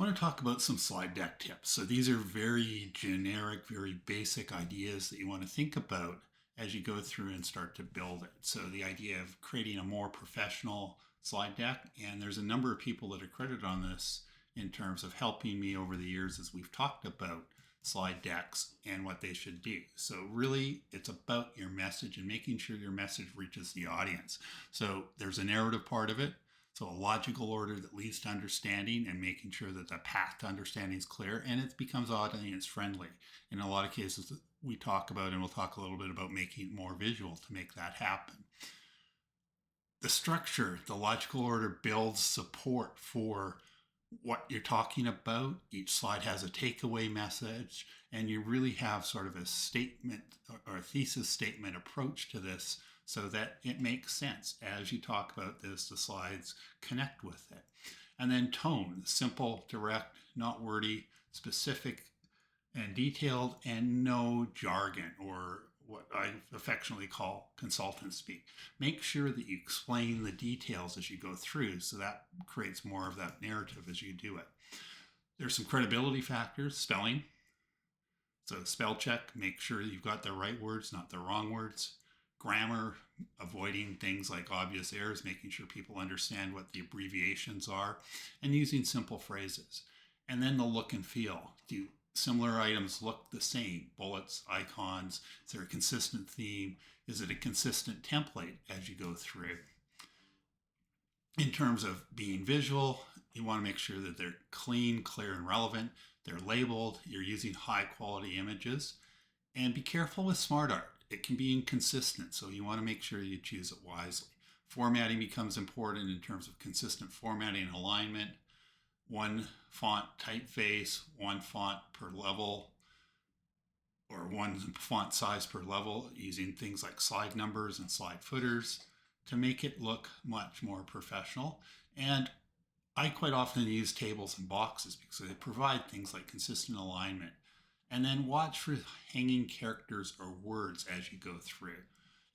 I want to talk about some slide deck tips. So these are very generic, very basic ideas that you want to think about as you go through and start to build it. So the idea of creating a more professional slide deck, and there's a number of people that are credited on this in terms of helping me over the years as we've talked about slide decks and what they should do. So really it's about your message and making sure your message reaches the audience. So there's a narrative part of it. So a logical order that leads to understanding and making sure that the path to understanding is clear and it becomes audience friendly. In a lot of cases we talk about, and we'll talk a little bit about making it more visual to make that happen. The structure, the logical order builds support for what you're talking about. Each slide has a takeaway message, and you really have sort of a statement or a thesis statement approach to this so that it makes sense. As you talk about this, the slides connect with it. And then tone, simple, direct, not wordy, specific and detailed, and no jargon or what I affectionately call consultant speak. Make sure that you explain the details as you go through, so that creates more of that narrative as you do it. There's some credibility factors, spelling. So spell check, make sure you've got the right words, not the wrong words. Grammar, avoiding things like obvious errors, making sure people understand what the abbreviations are, and using simple phrases. And then the look and feel. Do similar items look the same? Bullets, icons, is there a consistent theme? Is it a consistent template as you go through? In terms of being visual, you want to make sure that they're clean, clear, and relevant. They're labeled, you're using high quality images, and be careful with smart art. It can be inconsistent, so you want to make sure you choose it wisely. Formatting becomes important in terms of consistent formatting and alignment. One font typeface, one font per level, or one font size per level, using things like slide numbers and slide footers to make it look much more professional. And I quite often use tables and boxes because they provide things like consistent alignment. And then watch for hanging characters or words as you go through,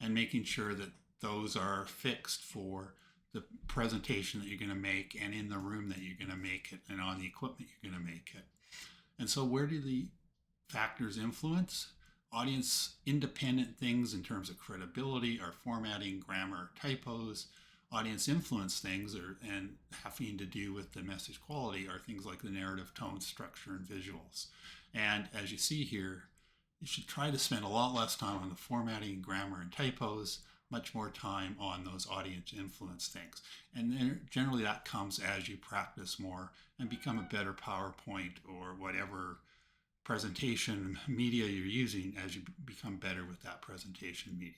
and making sure that those are fixed for the presentation that you're going to make and in the room that you're going to make it and on the equipment you're going to make it. And so where do the factors influence? Audience independent things in terms of credibility are formatting, grammar, typos. Audience influence things and having to do with the message quality are things like the narrative, tone, structure, and visuals. And as you see here, you should try to spend a lot less time on the formatting, grammar, and typos, much more time on those audience influence things. And then generally that comes as you practice more and become a better PowerPoint or whatever presentation media you're using as you become better with that presentation media.